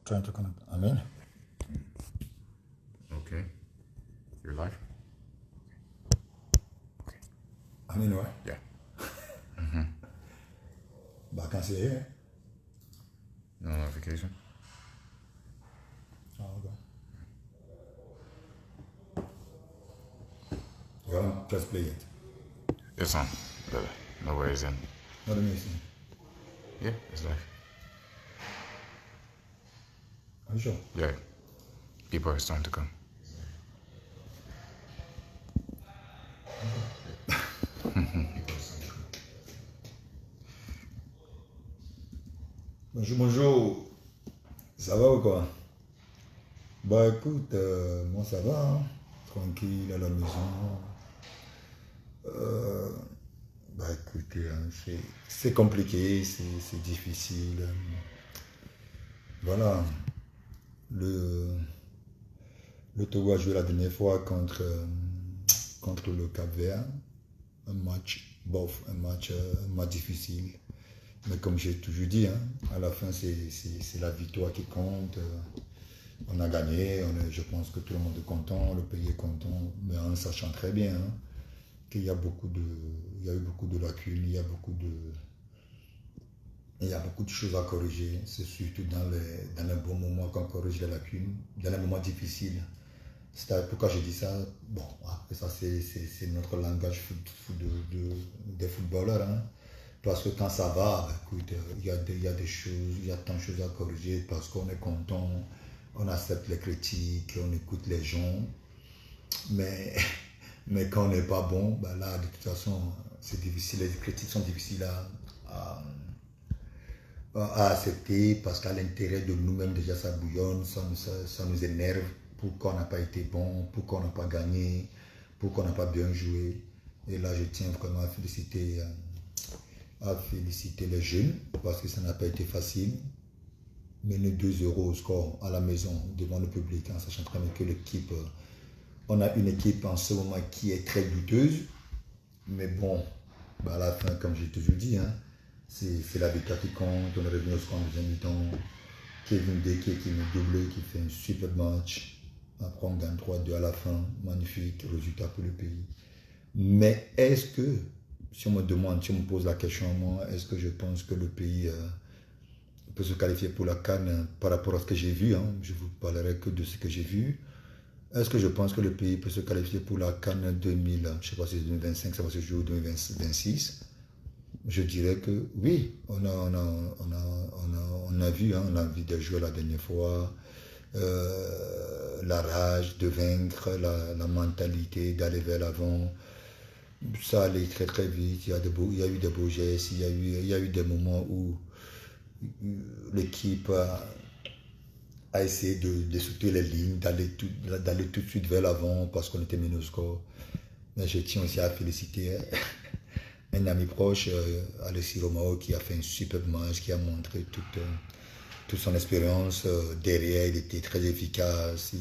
Trying to connect. Amen. Okay. You're live? Amen, right? Yeah. But I can see here. No notification? Oh, okay. You haven't pressed play yet. It's on. No worries in. What do you mean? Yeah, it's live. Are you sure? Yeah. People are starting to come. Bonjour, bonjour. Ça va ou quoi? Bah écoute, moi ça va, hein. Tranquille à la maison. Bah écoutez, hein, c'est compliqué, c'est difficile. Voilà. Le Togo a joué la dernière fois contre le Cap-Vert. Un match bof, un match difficile. Mais comme j'ai toujours dit, hein, à la fin, c'est la victoire qui compte. On a gagné, je pense que tout le monde est content, le pays est content, mais en sachant très bien hein, qu'il y a eu beaucoup de lacunes, il y a beaucoup de choses à corriger. C'est surtout dans les bons moments qu'on corrige les lacunes, dans les moments difficiles. C'est pourquoi je dis ça. Bon, après ça, c'est notre langage des footballeurs. Hein. Parce que quand ça va, bah, écoute, il y a des choses, il y a tant de choses à corriger parce qu'on est content, on accepte les critiques, on écoute les gens. Mais quand on n'est pas bon, bah là, de toute façon, c'est difficile. Les critiques sont difficiles à accepter parce qu'à l'intérieur de nous-mêmes, déjà, ça bouillonne, ça nous énerve. Pourquoi on n'a pas été bon, pourquoi on n'a pas gagné, pourquoi on n'a pas bien joué. Et là, je tiens vraiment à féliciter les jeunes parce que ça n'a pas été facile. Mener 2-0 au score à la maison devant le public, en sachant très bien que l'équipe, on a une équipe en ce moment qui est très douteuse. Mais bon, bah à la fin, comme j'ai toujours dit, hein, c'est la victoire qui compte. On est revenu au score en deuxième mi-temps. Kevin Deke qui me double, qui fait un super match. Après, on gagne 3-2 à la fin. Magnifique résultat pour le pays. Mais est-ce que, si on me pose la question à moi, est-ce que je pense que le pays peut se qualifier pour la CAN par rapport à ce que j'ai vu, hein, je vous parlerai que de ce que j'ai vu. Est-ce que je pense que le pays peut se qualifier pour la CAN 2000, je ne sais pas si c'est 2025, ça va se jouer 2026? Je dirais que oui, on a vu, hein, on a vu des joueurs la dernière fois, la rage de vaincre, la mentalité d'aller vers l'avant. Ça allait très très vite, il y a eu des beaux gestes, il y a eu des moments où l'équipe a essayé de sauter les lignes, d'aller tout de suite vers l'avant parce qu'on était mené au score. Mais je tiens aussi à féliciter un ami proche, Alexis Romao, qui a fait un superbe match, qui a montré toute son expérience. Derrière, il était très efficace,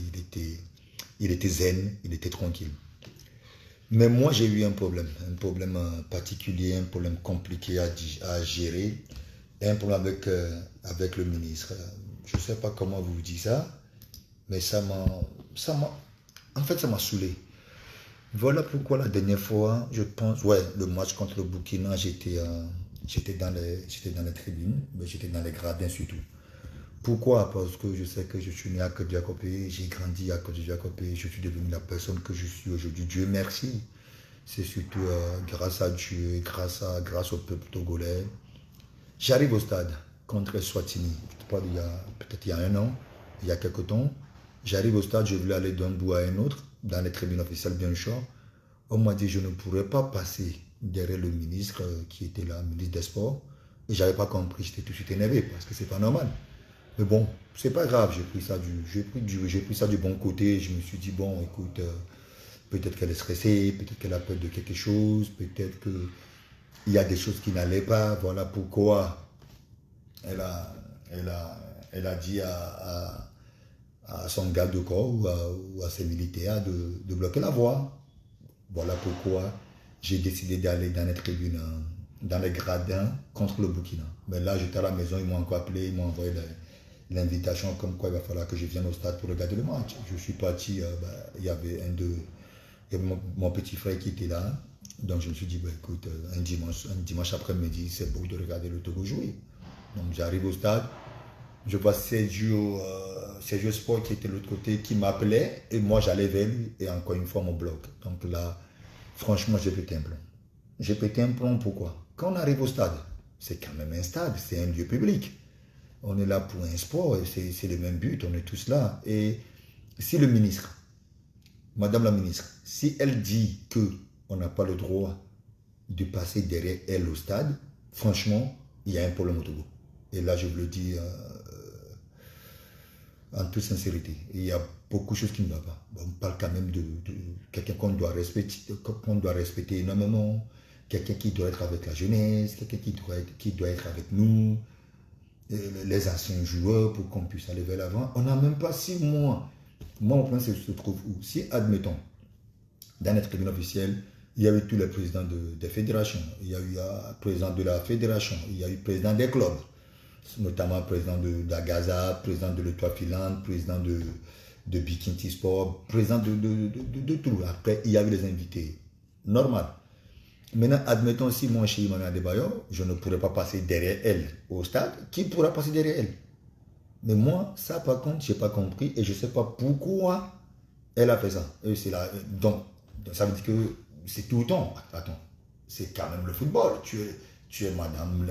il était zen, il était tranquille. Mais moi, j'ai eu un problème particulier, un problème compliqué à gérer, et un problème avec le ministre. Je ne sais pas comment vous dites ça, mais ça m'a saoulé. Voilà pourquoi la dernière fois, je pense, ouais, le match contre le Burkina, j'étais dans les tribunes, mais j'étais dans les gradins surtout. Pourquoi? Parce que je sais que je suis né à Kodiakopé, j'ai grandi à Kodiakopé, je suis devenu la personne que je suis aujourd'hui. Dieu merci. C'est surtout grâce à Dieu, grâce au peuple togolais. J'arrive au stade contre Swatini, peut-être il y a un an, il y a quelques temps. J'arrive au stade, je voulais aller d'un bout à un autre, dans les tribunes officielles bien sûr. On m'a dit que je ne pourrais pas passer derrière le ministre qui était là, le ministre des Sports. Et je n'avais pas compris, j'étais tout de suite énervé parce que c'est pas normal. Mais bon, c'est pas grave, j'ai pris ça du bon côté. Je me suis dit, bon, écoute, peut-être qu'elle est stressée, peut-être qu'elle a peur de quelque chose, peut-être qu'il y a des choses qui n'allaient pas. Voilà pourquoi elle a dit à son garde de corps ou à ses militaires de bloquer la voie. Voilà pourquoi j'ai décidé d'aller dans les tribunes, dans les gradins contre le Burkina. Mais là, j'étais à la maison, ils m'ont encore appelé, ils m'ont envoyé l'invitation comme quoi il va falloir que je vienne au stade pour regarder le match. Je suis parti, il y avait il y avait mon petit frère qui était là. Donc je me suis dit, écoute, un dimanche après-midi, c'est beau de regarder le Togo jouer. Donc j'arrive au stade, je vois Sergio Sport qui était de l'autre côté, qui m'appelait, et moi j'allais vers lui, et encore une fois mon bloc. Donc là, franchement, j'ai pété un plomb. J'ai pété un plomb, pourquoi? Quand on arrive au stade, c'est quand même un stade, c'est un lieu public. On est là pour un sport, et c'est le même but, on est tous là. Et si le ministre, Madame la ministre, si elle dit qu'on n'a pas le droit de passer derrière elle au stade, franchement, il y a un problème au Togo. Et là, je vous le dis en toute sincérité. Il y a beaucoup de choses qui ne vont pas. On parle quand même de quelqu'un qu'on doit respecter énormément, quelqu'un qui doit être avec la jeunesse, quelqu'un qui doit être avec nous, les anciens joueurs pour qu'on puisse aller vers l'avant. On n'a même pas 6 mois. Moi, mon plan se trouve où? Si, admettons, dans notre tribune officielle, il y a eu tous les présidents des fédérations, il y a eu le président de la fédération, il y a eu le président des clubs, notamment le président d'Agaza, président de l'Etoile Filante, président de Bikini Sport, président de tout. Après, il y a eu les invités. Normal. Maintenant, admettons si moi, chez Imana Adebayor, je ne pourrais pas passer derrière elle au stade, qui pourra passer derrière elle? Mais moi, ça par contre, je n'ai pas compris et je ne sais pas pourquoi elle a fait ça. Et donc, ça veut dire que c'est tout le temps. Attends, c'est quand même le football. Tu es madame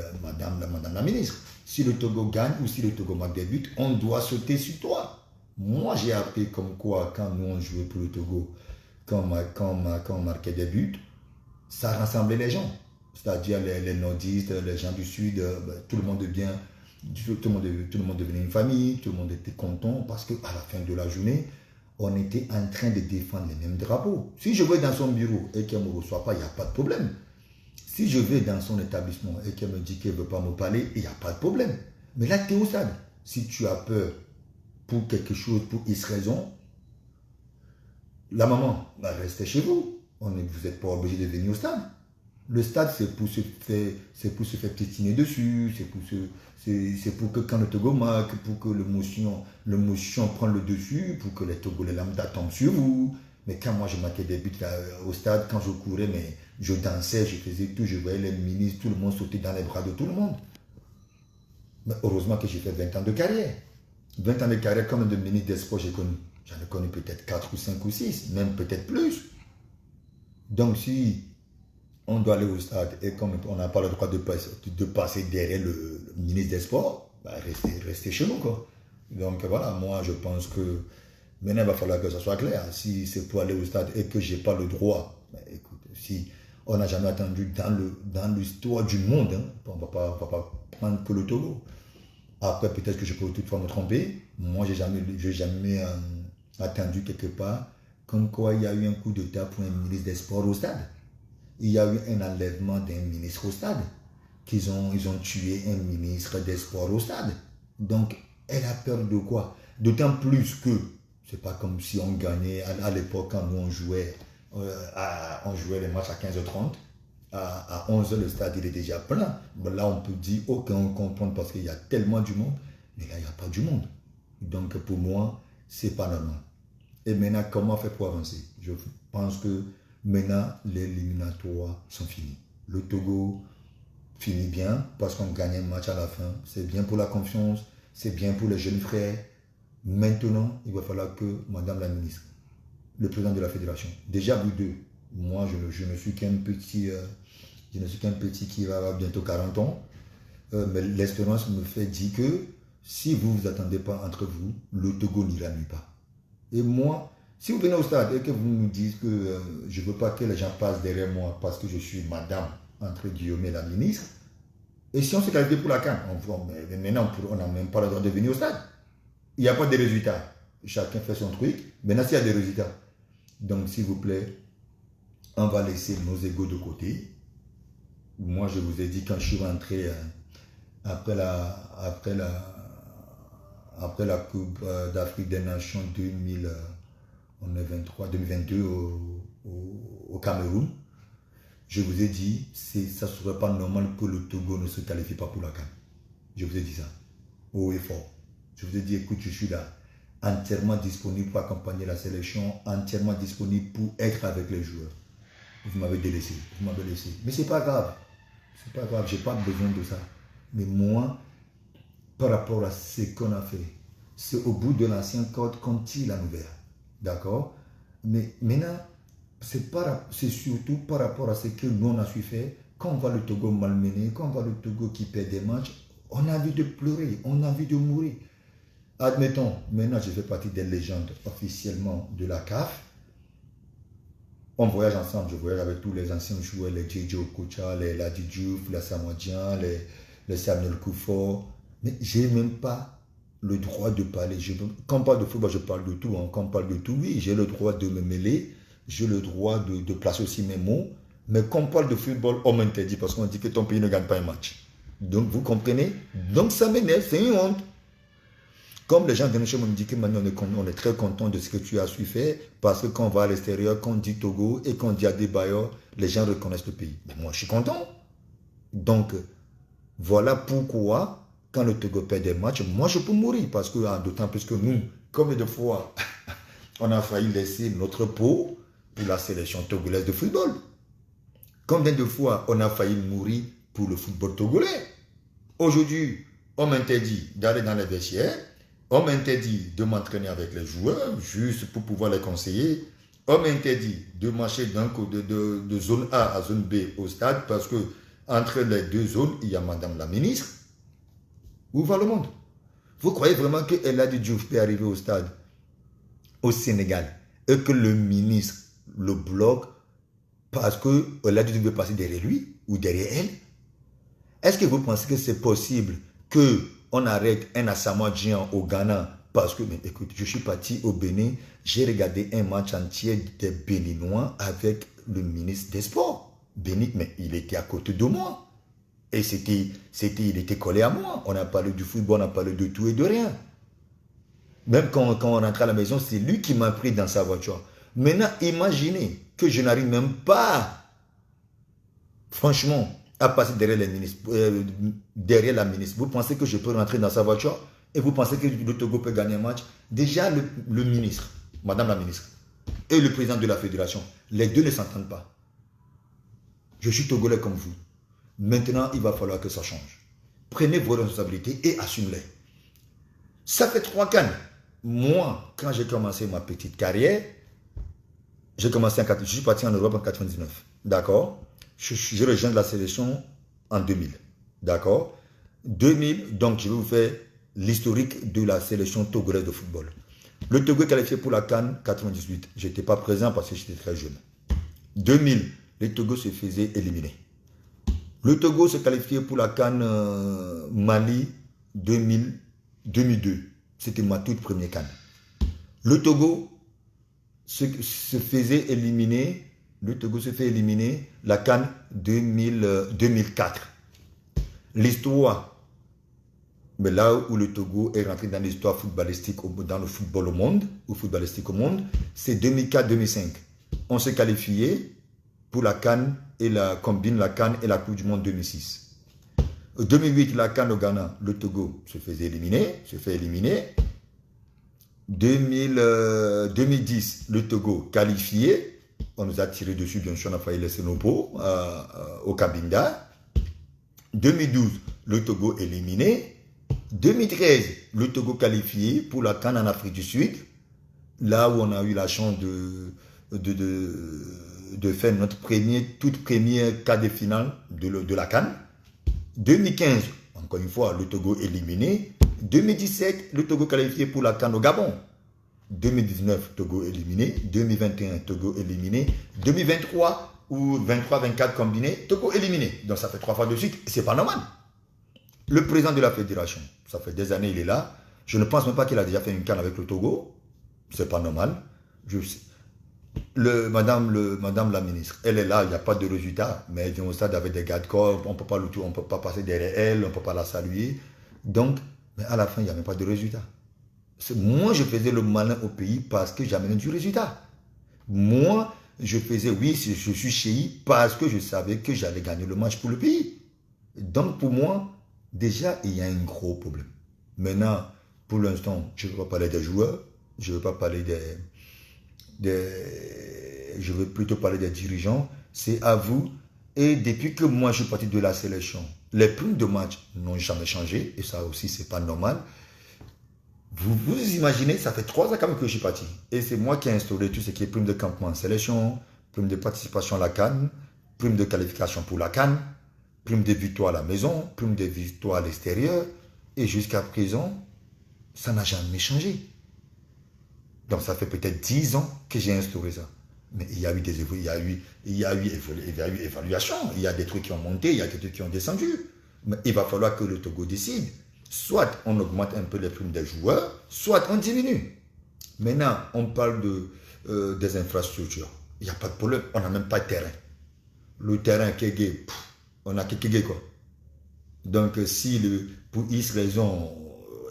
la ministre. Si le Togo gagne ou si le Togo marque des buts, on doit sauter sur toi. Moi, j'ai appris comme quoi, quand nous on jouait pour le Togo, quand on marquait des buts, ça rassemblait les gens. C'est-à-dire les nordistes, les gens du sud, tout le monde devient, tout le monde devenait une famille, tout le monde était content parce qu'à la fin de la journée, on était en train de défendre les mêmes drapeaux. Si je vais dans son bureau et qu'elle ne me reçoit pas, il n'y a pas de problème. Si je vais dans son établissement et qu'elle me dit qu'elle ne veut pas me parler, il n'y a pas de problème. Mais là, tu es au stade. Si tu as peur pour quelque chose, pour X raison, la maman va rester chez vous. Vous n'êtes pas obligé de venir au stade. Le stade, c'est pour se faire piétiner dessus, c'est pour que quand le Togo marque, pour que l'émotion prenne le dessus, pour que les Togolais lambda tombent sur vous. Mais quand moi je marquais des buts là, au stade, quand je courais, mais je dansais, je faisais tout, je voyais les ministres, tout le monde sauter dans les bras de tout le monde. Mais heureusement que j'ai fait 20 ans de carrière. 20 ans de carrière, combien de ministres des sports j'ai connu? J'en ai connu peut-être 4 ou 5 ou 6, même peut-être plus. Donc si on doit aller au stade et comme on n'a pas le droit de passer derrière le ministre des Sports, restez chez nous, quoi. Donc voilà, moi je pense que maintenant il va falloir que ça soit clair. Si c'est pour aller au stade et que je n'ai pas le droit, écoute, si on n'a jamais attendu dans l'histoire du monde, hein, on ne va pas prendre que le Togo. Après, peut-être que je peux toutefois me tromper. Moi, je n'ai jamais attendu quelque part comme quoi il y a eu un coup d'état pour un ministre des Sports au stade. Il y a eu un enlèvement d'un ministre au stade. Ils ont tué un ministre des Sports au stade. Donc, elle a peur de quoi? D'autant plus que c'est pas comme si on gagnait à l'époque quand nous on jouait les matchs à 15h30. À 11h, le stade il est déjà plein. Bon, là, on peut dire, ok, on comprend parce qu'il y a tellement du monde. Mais là, il n'y a pas du monde. Donc, pour moi, c'est pas normal. Et maintenant, comment faire pour avancer? Je pense que maintenant, les éliminatoires sont finis. Le Togo finit bien parce qu'on gagne un match à la fin. C'est bien pour la confiance, c'est bien pour les jeunes frères. Maintenant, il va falloir que Madame la ministre, le président de la fédération, déjà vous deux, moi je ne suis qu'un petit, qui va avoir bientôt 40 ans, mais l'espérance me fait dire que si vous ne vous attendez pas entre vous, le Togo n'ira nulle part. Et moi, si vous venez au stade et que vous me dites que je ne veux pas que les gens passent derrière moi parce que je suis madame, entre guillemets, la ministre, et si on s'est qualifié pour la CAN, maintenant on n'a même pas le droit de venir au stade. Il n'y a pas de résultats. Chacun fait son truc. Maintenant, s'il y a des résultats. Donc, s'il vous plaît, on va laisser nos égos de côté. Moi, je vous ai dit, quand je suis rentré après la Coupe d'Afrique des Nations 2022 au Cameroun, je vous ai dit, ça ne serait pas normal que le Togo ne se qualifie pas pour la CAN. Je vous ai dit ça, haut et fort. Je vous ai dit, écoute, je suis là, entièrement disponible pour accompagner la sélection, entièrement disponible pour être avec les joueurs. Vous m'avez délaissé, vous m'avez laissé. Mais c'est pas grave. C'est pas grave, j'ai pas besoin de ça. Mais moi, par rapport à ce qu'on a fait, c'est au bout de l'ancien code qu'on tire la nouvelle. D'accord? Mais maintenant, c'est surtout par rapport à ce que nous on a su faire. Quand on voit le Togo malmené, quand on voit le Togo qui perd des matchs, on a envie de pleurer, on a envie de mourir. Admettons, maintenant je fais partie des légendes officiellement de la CAF. On voyage ensemble, je voyage avec tous les anciens joueurs, les JJ Okocha, les Ladi Diouf, les Samadjian, les Samuel Koufo. Mais je n'ai même pas le droit de parler. Quand on parle de football, je parle de tout. Hein. Quand on parle de tout, oui, j'ai le droit de me mêler, j'ai le droit de placer aussi mes mots. Mais quand on parle de football, on m'interdit parce qu'on dit que ton pays ne gagne pas un match. Donc, vous comprenez? Donc, ça m'énerve, c'est une honte. Comme les gens de chez moi me disent que maintenant on est très content de ce que tu as su faire, parce que quand on va à l'extérieur, quand on dit Togo et quand on dit Adebayor, les gens reconnaissent le pays. Mais moi, je suis content. Donc, voilà pourquoi, quand le Togo perd des matchs, moi, je peux mourir. Parce que, d'autant plus que nous, comme de fois, on a failli laisser notre peau pour la sélection togolaise de football. Combien de fois on a failli mourir pour le football togolais? Aujourd'hui, on m'interdit d'aller dans les vestiaires. On m'interdit de m'entraîner avec les joueurs, juste pour pouvoir les conseiller. On m'interdit de marcher de zone A à zone B au stade, parce que entre les deux zones, il y a Madame la ministre. Où va le monde? Vous croyez vraiment que Elhadji Diouf peut arriver au stade, au Sénégal, et que le ministre le bloque parce que Elhadji Diouf veut passer derrière lui ou derrière elle? Est-ce que vous pensez que c'est possible qu'on arrête un Asamoah au Ghana? Parce que, mais écoute, je suis parti au Bénin, j'ai regardé un match entier des Béninois avec le ministre des Sports. Bénin, mais il était à côté de moi. Et il était collé à moi. On a parlé du football, on a parlé de tout et de rien. Même quand on rentrait à la maison, c'est lui qui m'a pris dans sa voiture. Maintenant, imaginez que je n'arrive même pas, franchement, à passer derrière la ministre. Vous pensez que je peux rentrer dans sa voiture et vous pensez que le Togo peut gagner un match? Déjà, le ministre, Madame la ministre, et le président de la fédération, les deux ne s'entendent pas. Je suis Togolais comme vous. Maintenant, il va falloir que ça change. Prenez vos responsabilités et assumez-les. Ça fait 3 cannes. Moi, quand j'ai commencé ma petite carrière, je suis parti en Europe en 99. D'accord? Je rejoins la sélection en 2000. D'accord? 2000, donc je vais vous faire l'historique de la sélection togolaise de football. Le Togo est qualifié pour la CAN 98. Je n'étais pas présent parce que j'étais très jeune. 2000, le Togo se faisait éliminer. Le Togo se qualifiait pour la CAN Mali 2002. C'était ma toute première CAN. Le Togo se faisait éliminer. Le Togo se fait éliminer la CAN 2004. L'histoire, mais là où le Togo est rentré dans l'histoire footballistique, dans le football au monde, ou footballistique au monde, c'est 2004-2005. On s'est qualifié pour la CAN et la combine la CAN et la Coupe du Monde 2006. 2008, la CAN au Ghana, le Togo se fait éliminer. 2010, le Togo qualifié. On nous a tiré dessus, bien sûr, on a failli laisser nos pots au Cabinda. 2012, le Togo éliminé. 2013, le Togo qualifié pour la CAN en Afrique du Sud. Là où on a eu la chance de faire notre toute première quart de finale de la CAN. 2015, encore une fois, le Togo éliminé. 2017, le Togo qualifié pour la CAN au Gabon. 2019, Togo éliminé. 2021, Togo éliminé. 2023 ou 23-24 combiné, Togo éliminé. Donc ça fait 3 fois de suite. Et c'est pas normal. Le président de la fédération, ça fait des années il est là. Je ne pense même pas qu'il a déjà fait une CAN avec le Togo. C'est pas normal. Je sais. Madame la ministre, elle est là, il n'y a pas de résultat, mais elle vient au stade avec des gars de corps, on ne peut pas passer derrière elle, on ne peut pas la saluer. Donc, mais à la fin, il n'y a même pas de résultat. Moi, je faisais le malin au pays parce que j'amenais du résultat. Moi, je faisais, oui, je suis chéri parce que je savais que j'allais gagner le match pour le pays. Donc, pour moi, déjà, il y a un gros problème. Maintenant, Pour l'instant, je ne veux pas parler des joueurs, je ne veux pas parler je veux plutôt parler des dirigeants. C'est à vous. Et depuis que moi je suis parti de la sélection, les primes de match n'ont jamais changé. Et ça aussi, c'est pas normal. Vous imaginez, ça fait 3 ans quand même que je suis parti. Et c'est moi qui ai instauré tout ce qui est prime de campement en sélection, prime de participation à la CAN, prime de qualification pour la CAN, prime de victoire à la maison, prime de victoire à l'extérieur. Et jusqu'à présent, ça n'a jamais changé. Donc ça fait peut-être 10 ans que j'ai instauré ça. Mais il y a eu évaluation, il y a des trucs qui ont monté, il y a des trucs qui ont descendu. Mais il va falloir que le Togo décide. Soit on augmente un peu les primes des joueurs, soit on diminue. Maintenant, on parle des infrastructures. Il n'y a pas de problème, on n'a même pas de terrain. Le terrain Kégé, on n'a que Kégé quoi. Donc si pour X raison,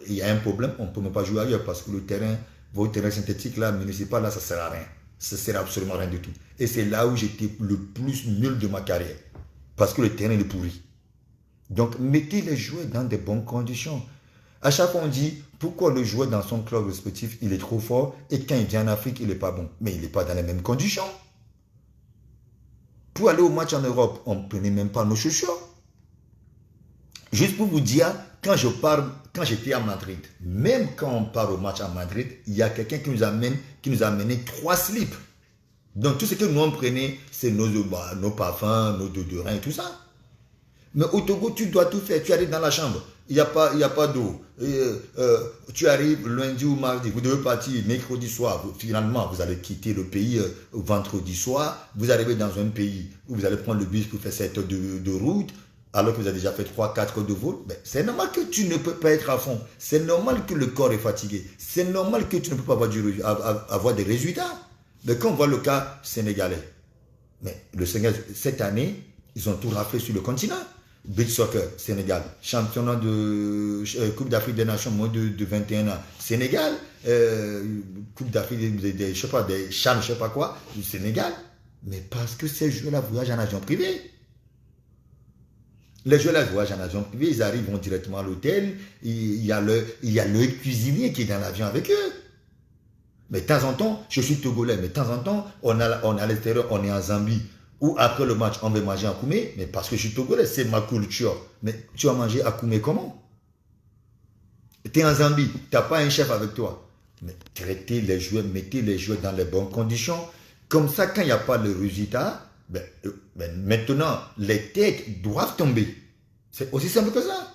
il y a un problème, on ne peut même pas jouer ailleurs parce que le terrain, votre terrain synthétique là, municipal là, ça ne sert à rien. Ça ne sert absolument à rien du tout. Et c'est là où j'étais le plus nul de ma carrière. Parce que le terrain est pourri. Donc, mettez les joueurs dans de bonnes conditions. À chaque fois, on dit, pourquoi le joueur dans son club respectif, il est trop fort et quand il vient en Afrique, il n'est pas bon. Mais il n'est pas dans les mêmes conditions. Pour aller au match en Europe, on ne prenait même pas nos chaussures. Juste pour vous dire, quand j'étais à Madrid, même quand on part au match à Madrid, il y a quelqu'un qui nous a amené 3 slips. Donc, tout ce que nous on prenait, c'est nos parfums, nos déodorants et tout ça. Mais au Togo, tu dois tout faire. Tu arrives dans la chambre, il n'y a pas d'eau. Tu arrives lundi ou mardi, vous devez partir mercredi soir. Finalement, vous allez quitter le pays vendredi soir. Vous arrivez dans un pays où vous allez prendre le bus pour faire 7 heures de route, alors que vous avez déjà fait 3-4 heures de vol. Ben, c'est normal que tu ne peux pas être à fond. C'est normal que le corps est fatigué. C'est normal que tu ne peux pas avoir des résultats. Mais quand on voit le cas sénégalais, mais le Sénégal, cette année, ils ont tout raflé sur le continent. Beach soccer, Sénégal. Championnat de Coupe d'Afrique des Nations, moins de 21 ans, Sénégal. Coupe d'Afrique des CHAN, je sais pas quoi, du Sénégal. Mais parce que ces joueurs-là voyagent en avion privé. Les joueurs-là voyagent en avion privé, ils arrivent, vont directement à l'hôtel. Il y a le cuisinier qui est dans l'avion avec eux. Mais de temps en temps, je suis togolais, mais de temps en temps, on est à l'extérieur, on est en Zambie. Ou après le match, on va manger à Koumé, mais parce que je suis togolais, c'est ma culture. Mais tu vas manger à Koumé comment? Tu es en Zambie, tu n'as pas un chef avec toi. Mais traitez les joueurs, mettez les joueurs dans les bonnes conditions. Comme ça, quand il n'y a pas de résultat, maintenant, les têtes doivent tomber. C'est aussi simple que ça.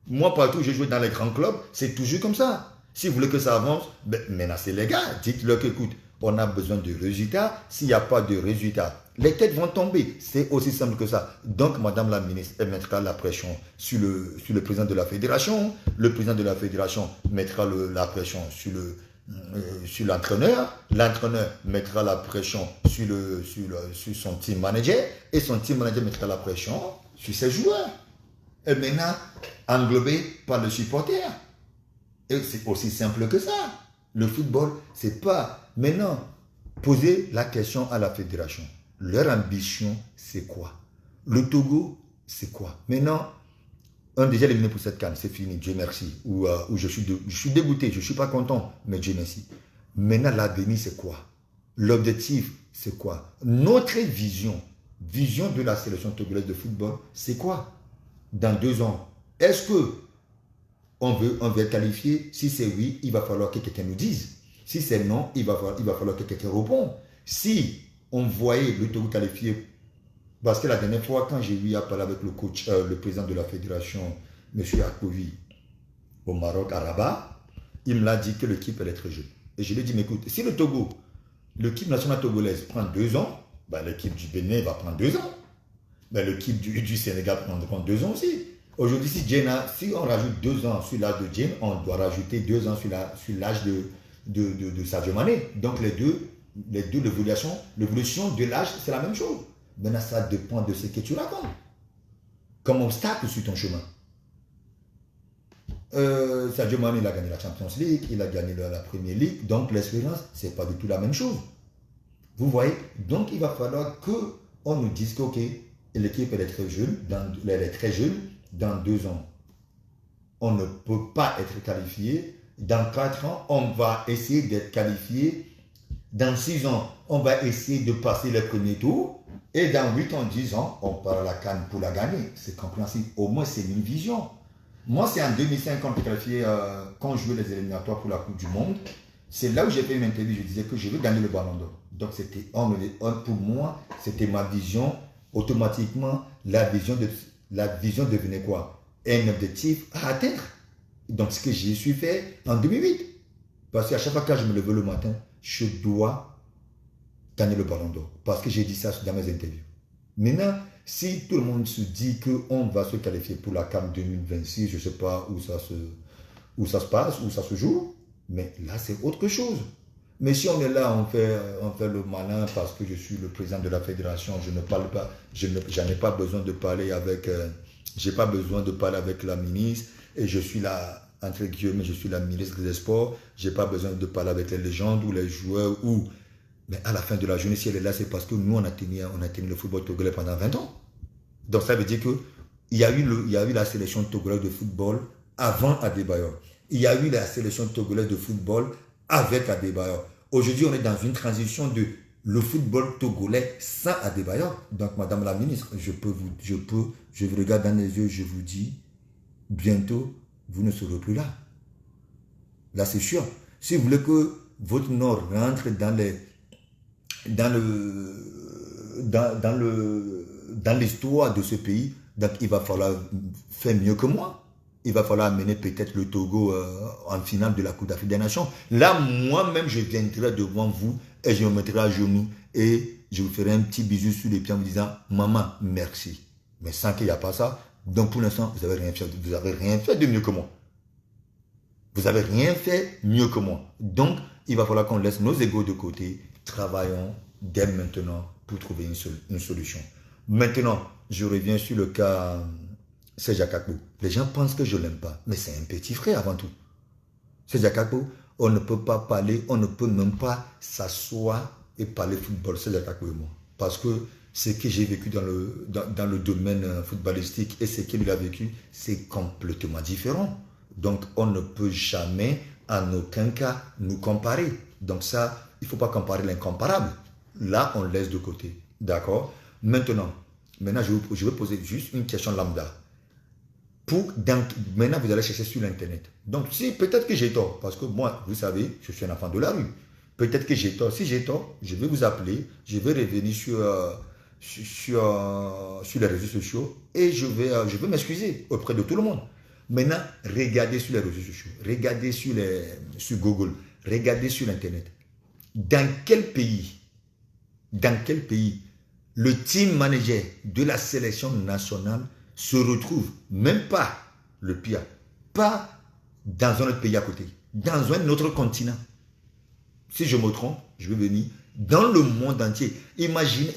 Moi, partout où j'ai joué dans les grands clubs, c'est toujours comme ça. Si vous voulez que ça avance, menacez les gars. Dites-leur qu'écoute, on a besoin de résultats. S'il n'y a pas de résultats, les têtes vont tomber. C'est aussi simple que ça. Donc, Madame la ministre, elle mettra la pression sur le président de la fédération. Le président de la fédération mettra la pression sur l'entraîneur. L'entraîneur mettra la pression sur son team manager. Et son team manager mettra la pression sur ses joueurs. Et maintenant, englobé par le supporter. Et c'est aussi simple que ça. Le football, c'est pas... Maintenant, posez la question à la fédération. Leur ambition, c'est quoi? Le Togo, c'est quoi? Maintenant, on a déjà éliminé pour cette CAN, c'est fini, Dieu merci. Ou je suis dégoûté, je ne suis pas content, mais Dieu merci. Maintenant, l'avenir, c'est quoi? L'objectif, c'est quoi? Notre vision de la sélection togolaise de football, c'est quoi? Dans 2 ans, est-ce que on veut être qualifié? Si c'est oui, il va falloir que quelqu'un nous dise. Si c'est non, il va falloir que quelqu'un réponde. Si on voyait le Togo qualifié, parce que la dernière fois, quand j'ai eu à parler avec le coach, le président de la fédération, M. Akovi, au Maroc, à Rabat, il me l'a dit que l'équipe, elle est très jeune. Et je lui ai dit, mais écoute, si le Togo, l'équipe nationale togolaise prend 2 ans, l'équipe du Bénin va prendre 2 ans. L'équipe du Sénégal prend 2 ans aussi. Aujourd'hui, si on rajoute 2 ans sur l'âge de Dieng, on doit rajouter 2 ans sur l'âge de Sadio Mané. Donc les deux, l'évolution de l'âge, c'est la même chose. Maintenant, ça dépend de ce que tu racontes. Comme obstacle sur ton chemin. Sadio Mané, il a gagné la Champions League, il a gagné la Premier League, donc l'expérience, ce n'est pas du tout la même chose. Vous voyez? Donc il va falloir qu'on nous dise que, ok, l'équipe elle est très jeune, dans 2 ans, on ne peut pas être qualifié. Dans 4 ans, on va essayer d'être qualifié. Dans 6 ans, on va essayer de passer les premiers tours. Et dans 8 ans, 10 ans, on part à la CAN pour la gagner. C'est compréhensible. Au moins, c'est une vision. Moi, c'est en 2005 quand on qualifié, quand je jouais les éliminatoires pour la Coupe du Monde. C'est là où j'ai fait une interview. Je disais que je veux gagner le ballon d'or. Donc, c'était pour moi, c'était ma vision. Automatiquement, la vision devenait quoi? Un objectif à atteindre. Donc, ce que j'ai su faire en 2008. Parce qu'à chaque fois que je me levais le matin, je dois gagner le ballon d'or. Parce que j'ai dit ça dans mes interviews. Maintenant, si tout le monde se dit qu'on va se qualifier pour la CAN 2026, je ne sais pas où ça se passe, où ça se joue, mais là, c'est autre chose. Mais si on est là, on fait le malin parce que je suis le président de la fédération, je ne parle pas, j'en ai pas besoin de parler avec, j'ai pas besoin de parler avec la ministre, et je suis là, entre guillemets, je suis la ministre des Sports, j'ai pas besoin de parler avec les légendes ou les joueurs, mais à la fin de la journée, si elle est là, c'est parce que nous, on a tenu le football togolais pendant 20 ans. Donc ça veut dire qu'il y a eu la sélection togolaise de football avant Adebayor. Il y a eu la sélection togolaise de football avec Adebayor. Aujourd'hui, on est dans une transition de le football togolais sans Adebayor. Donc, Madame la ministre, je vous regarde dans les yeux, je vous dis, bientôt, vous ne serez plus là. Là, c'est sûr. Si vous voulez que votre nom rentre dans l'histoire de ce pays, donc il va falloir faire mieux que moi. Il va falloir amener peut-être le Togo en finale de la Coupe d'Afrique des Nations. Là, moi-même, je viendrai devant vous et je me mettrai à genoux et je vous ferai un petit bisou sur les pieds en vous disant « Maman, merci ». Mais sans qu'il n'y a pas ça, donc pour l'instant, vous n'avez rien fait de mieux que moi. Vous n'avez rien fait mieux que moi. Donc, il va falloir qu'on laisse nos égos de côté. Travaillons dès maintenant pour trouver une solution. Maintenant, je reviens sur le cas Serge Akakpo. Les gens pensent que je ne l'aime pas, mais c'est un petit frère avant tout. Serge Akakpo, on ne peut pas parler, on ne peut même pas s'asseoir et parler football, Serge Akakpo et moi. Parce que ce que j'ai vécu dans le domaine footballistique et ce qu'il a vécu, c'est complètement différent. Donc, on ne peut jamais, en aucun cas, nous comparer. Donc ça, il ne faut pas comparer l'incomparable. Là, on laisse de côté. D'accord? Maintenant, je vais poser juste une question lambda. Maintenant, vous allez chercher sur l'Internet. Donc, si peut-être que j'ai tort, parce que moi, vous savez, je suis un enfant de la rue. Peut-être que j'ai tort. Si j'ai tort, je vais vous appeler, je vais revenir sur les réseaux sociaux et je vais m'excuser auprès de tout le monde. Maintenant, regardez sur les réseaux sociaux, regardez sur Google, regardez sur Internet. Dans quel pays le team manager de la sélection nationale se retrouve, même pas le pire, pas dans un autre pays à côté, dans un autre continent. Si je me trompe, je vais venir dans le monde entier. Imaginons,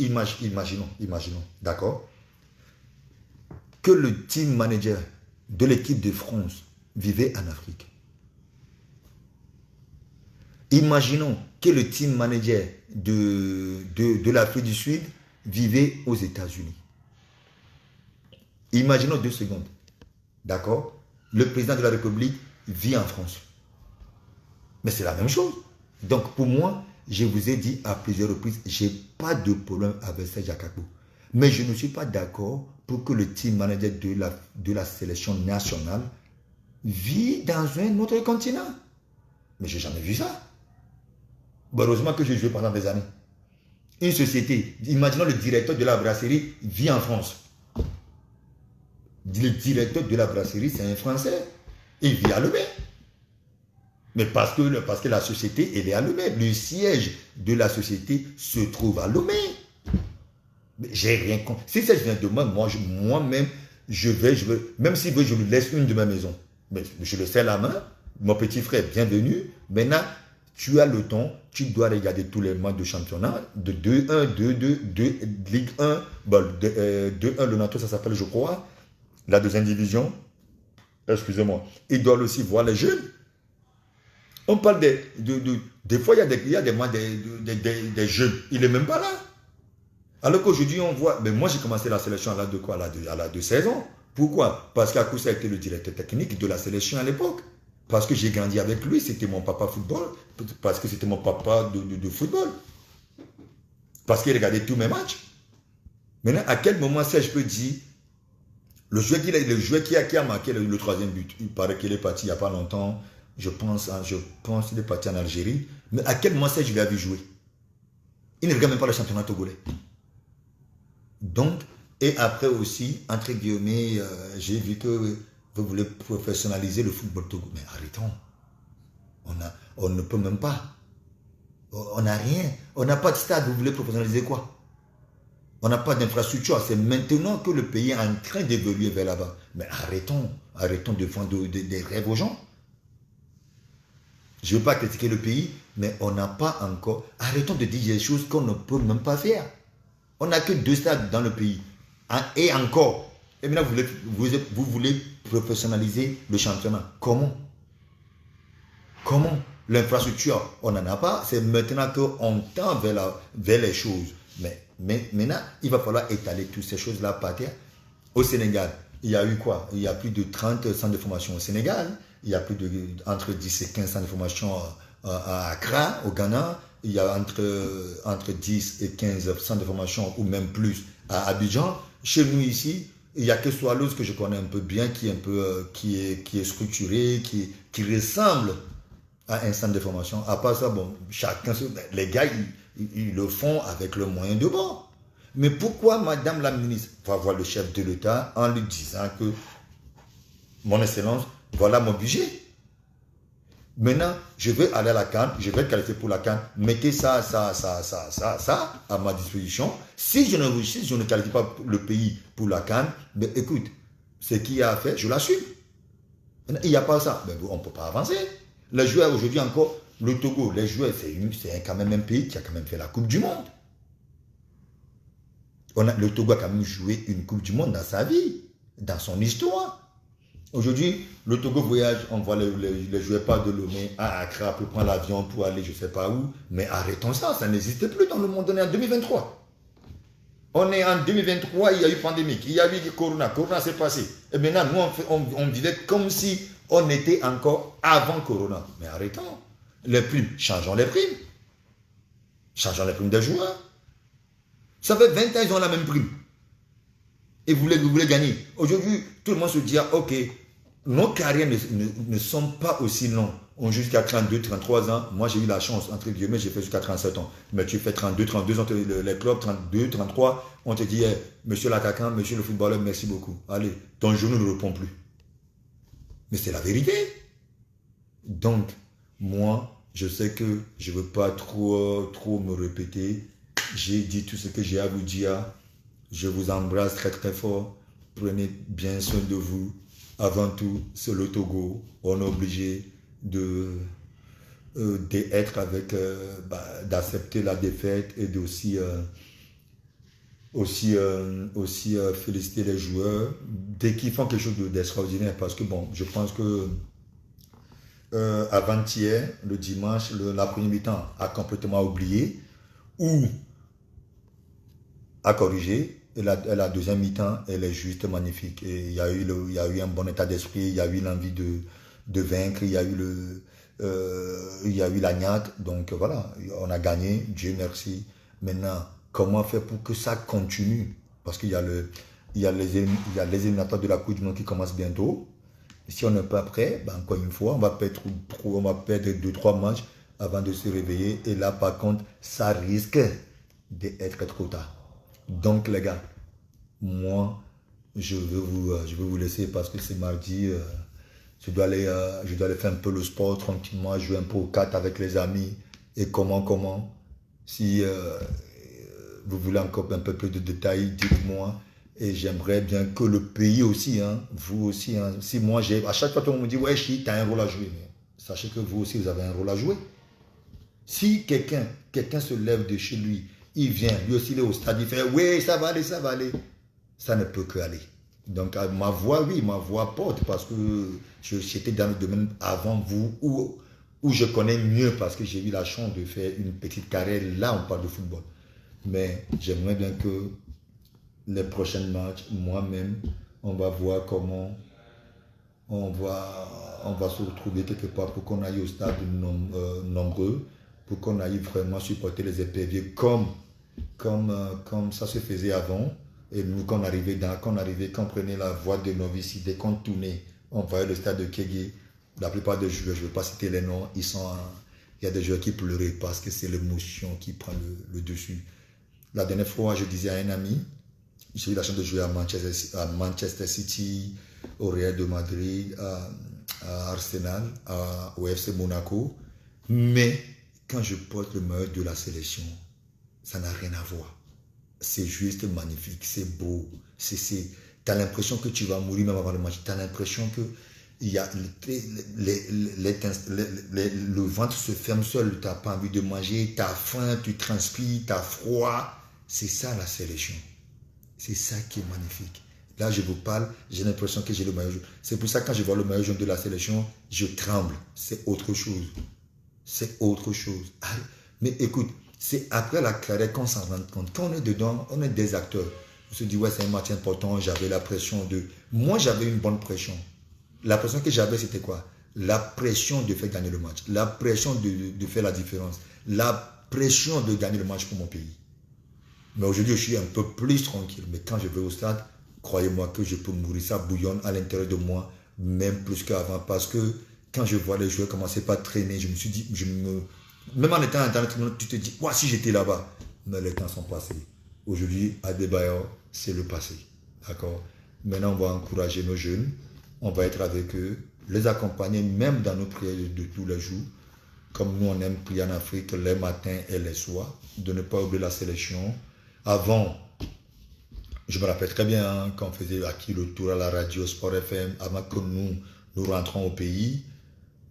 d'accord, que le team manager de l'équipe de France vivait en Afrique. Imaginons que le team manager de l'Afrique du Sud vivait aux États-Unis. Imaginons 2 secondes. D'accord? Le président de la République vit en France. Mais c'est la même chose. Donc pour moi, je vous ai dit à plusieurs reprises, je n'ai pas de problème avec Serge Akakpo. Mais je ne suis pas d'accord pour que le team manager de la sélection nationale vit dans un autre continent. Mais je n'ai jamais vu ça. Heureusement que j'ai joué pendant des années. Une société, imaginons le directeur de la brasserie vit en France. Le directeur de la brasserie, c'est un Français. Il vit à Lomé. Mais parce que la société, elle est à Lomé. Le siège de la société se trouve à Lomé. Mais j'ai rien contre. Si ça vient de moi-même, je vais, même s'il veut, je lui laisse une de mes maisons. Mais je le serre la main. Mon petit frère, bienvenue. Maintenant, tu as le temps, tu dois regarder tous les matchs de championnat, de 2-1, 2-2, Ligue 1, 2-1, le NATO, ça s'appelle, je crois, la deuxième division. Excusez-moi. Ils doivent aussi voir les jeunes. On parle des fois, il y a des matchs des jeunes. Il n'est même pas là. Alors qu'aujourd'hui, on voit, mais moi j'ai commencé la sélection à l'âge de quoi? À l'âge de 16 ans. Pourquoi? Parce qu'Akoussa était le directeur technique de la sélection à l'époque. Parce que j'ai grandi avec lui, c'était mon papa football, parce que c'était mon papa de football, parce qu'il regardait tous mes matchs. Maintenant, à quel moment ça je peux dire, le joueur qui a marqué le troisième but, il paraît qu'il est parti il n'y a pas longtemps, je pense qu'il est parti en Algérie, mais à quel moment ça je l'ai vu jouer? Il ne regarde même pas le championnat togolais. Donc, et après aussi, entre guillemets, j'ai vu que vous voulez professionnaliser le football togo. Mais arrêtons. On ne peut même pas. On n'a rien. On n'a pas de stade. Vous voulez professionnaliser quoi? On n'a pas d'infrastructure. C'est maintenant que le pays est en train d'évoluer vers là-bas. Mais arrêtons. Arrêtons de vendre des rêves aux gens. Je ne veux pas critiquer le pays, mais on n'a pas encore... Arrêtons de dire des choses qu'on ne peut même pas faire. On n'a que 2 stades dans le pays. Et encore. Et maintenant, vous voulez professionnaliser le championnat. Comment? Comment? L'infrastructure, on n'en a pas. C'est maintenant qu'on tend vers les choses. Mais maintenant, il va falloir étaler toutes ces choses-là par terre. Au Sénégal, il y a eu quoi? Il y a plus de 30 centres de formation au Sénégal. Il y a plus entre 10 et 15 centres de formation à Accra, au Ghana. Il y a entre 10 et 15 centres de formation, ou même plus, à Abidjan. Chez nous ici, il n'y a que Swallows que je connais un peu bien, qui est structuré, qui ressemble à un centre de formation. À part ça, bon, les gars, ils le font avec le moyen de bord. Mais pourquoi Madame la ministre va voir le chef de l'État en lui disant que, mon excellence, voilà mon budget. Maintenant, je vais aller à la CAN, je vais qualifier pour la CAN, mettez ça à ma disposition. Si je ne qualifie pas le pays pour la CAN, mais écoute, ce qu'il y a à faire, je l'assume. Il n'y a pas ça, mais on ne peut pas avancer. Les joueurs aujourd'hui encore, le Togo, les joueurs, c'est quand même un pays qui a quand même fait la Coupe du Monde. Le Togo a quand même joué une Coupe du Monde dans sa vie, dans son histoire. Aujourd'hui, le Togo voyage, on voit les joueurs pas de Lomé à Accra pour prendre l'avion pour aller je ne sais pas où. Mais arrêtons ça, ça n'existe plus dans le monde. On est en 2023. On est en 2023, il y a eu pandémie, il y a eu Corona s'est passé. Et maintenant, nous, on vivait comme si on était encore avant Corona. Mais arrêtons. Les primes, changeons les primes. Changeons les primes des joueurs. Ça fait 20 ans, ils ont la même prime. Et vous voulez gagner. Aujourd'hui, tout le monde se dit, ok, nos carrières ne sont pas aussi longues. On joue jusqu'à 32, 33 ans. Moi, j'ai eu la chance, entre guillemets, j'ai fait jusqu'à 37 ans. Mais tu fais 32 ans, les clubs, 32, 33, on te dit, hey, monsieur l'attaquant, monsieur le footballeur, merci beaucoup. Allez, ton genou ne répond plus. Mais c'est la vérité. Donc, moi, je sais que je ne veux pas trop me répéter. J'ai dit tout ce que j'ai à vous dire. Je vous embrasse très très fort. Prenez bien soin de vous. Avant tout, c'est le Togo. On est obligé d'être avec, d'accepter la défaite et d'aussi féliciter les joueurs dès qu'ils font quelque chose d'extraordinaire. Parce que bon, je pense que avant-hier, le dimanche, la première mi-temps a complètement oublié ou a corrigé. Et la deuxième mi-temps, elle est juste magnifique. Et il y a eu un bon état d'esprit, il y a eu l'envie de vaincre, il y a eu la niaque. Donc voilà, on a gagné, Dieu merci. Maintenant, comment faire pour que ça continue? Parce qu'il y a les éliminatoires de la Coupe du Monde qui commencent bientôt. Si on n'est pas prêt, ben encore une fois, on va perdre 2-3 matchs avant de se réveiller. Et là, par contre, ça risque d'être trop tard. Donc les gars, moi, je veux vous laisser parce que c'est mardi. Je dois aller faire un peu le sport tranquillement, jouer un peu aux cartes avec les amis. Et comment. Si vous voulez encore un peu plus de détails, dites-moi. Et j'aimerais bien que le pays aussi, hein, vous aussi, hein, si moi à chaque fois tout le monde me dit, ouais, tu as un rôle à jouer. Mais sachez que vous aussi, vous avez un rôle à jouer. Si quelqu'un se lève de chez lui, il vient, lui aussi il est au stade, il fait, oui, ça va aller. Ça ne peut que aller. Donc ma voix porte parce que j'étais dans le domaine avant vous où je connais mieux parce que j'ai eu la chance de faire une petite carrière. Là, on parle de football. Mais j'aimerais bien que les prochains matchs, moi-même, on va voir comment on va se retrouver quelque part pour qu'on aille au stade nombreux, pour qu'on aille vraiment supporter les éperviers comme ça se faisait avant. Et nous, quand on prenait la voie de Novici, dès qu'on tournait, on voyait le stade de Kégué. La plupart des joueurs, je ne vais pas citer les noms, il y a des joueurs qui pleuraient parce que c'est l'émotion qui prend le dessus. La dernière fois, je disais à un ami, j'ai eu la chance de jouer à Manchester City, au Real de Madrid, à Arsenal, au FC Monaco. Mais quand je porte le maillot de la sélection, ça n'a rien à voir. C'est juste magnifique, c'est beau. Tu as l'impression que tu vas mourir même avant le match. Tu as l'impression que le ventre se ferme seul. Tu n'as pas envie de manger, tu as faim, tu transpires, tu as froid. C'est ça la sélection. C'est ça qui est magnifique. Là, je vous parle, j'ai l'impression que j'ai le maillot jaune. C'est pour ça que quand je vois le maillot jaune de la sélection, je tremble. C'est autre chose. C'est autre chose. Mais écoute, c'est après la carrière qu'on s'en rend compte. Quand on est dedans, on est des acteurs. On se dit, ouais, c'est un match important, j'avais la pression de... Moi, j'avais une bonne pression. La pression que j'avais, c'était quoi? La pression de faire gagner le match. La pression de faire la différence. La pression de gagner le match pour mon pays. Mais aujourd'hui, je suis un peu plus tranquille. Mais quand je vais au stade, croyez-moi que je peux mourir. Ça bouillonne à l'intérieur de moi, même plus qu'avant. Parce que quand je vois les joueurs commencer par traîner, je me suis dit, même en étant dans le tribunal, tu te dis, ouais, si j'étais là-bas. Mais les temps sont passés. Aujourd'hui, à Adebayor, c'est le passé. D'accord? Maintenant, on va encourager nos jeunes. On va être avec eux, les accompagner même dans nos prières de tous les jours. Comme nous, on aime prier en Afrique les matins et les soirs. De ne pas oublier la sélection. Avant, je me rappelle très bien hein, quand on faisait acquis le tour à la radio Sport FM, avant que nous rentrons au pays,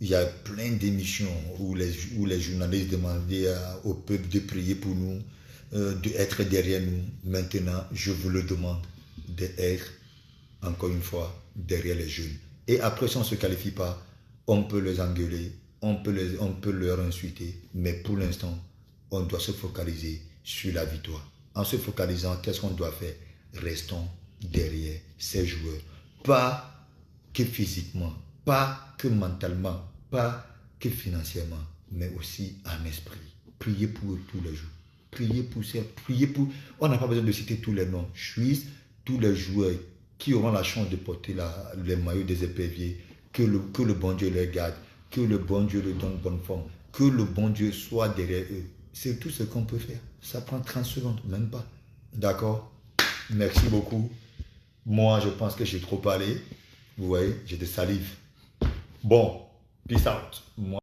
il y a plein d'émissions où les journalistes demandaient au peuple de prier pour nous, d'être derrière nous. Maintenant, je vous le demande d'être, encore une fois, derrière les jeunes. Et après, si on ne se qualifie pas, on peut les engueuler, on peut leur insulter, mais pour l'instant, on doit se focaliser sur la victoire. En se focalisant, qu'est-ce qu'on doit faire? Restons derrière ces joueurs. Pas que physiquement, pas que mentalement, pas que financièrement, mais aussi en esprit. Priez pour eux tous les jours. Priez pour... On n'a pas besoin de citer tous les noms. Juste tous les joueurs qui auront la chance de porter les maillots des éperviers. Que le bon Dieu les garde. Que le bon Dieu leur donne bonne forme. Que le bon Dieu soit derrière eux. C'est tout ce qu'on peut faire. Ça prend 30 secondes, même pas. D'accord? Merci beaucoup. Moi, je pense que j'ai trop parlé. Vous voyez, j'ai des salives. Bon, peace out. Moi,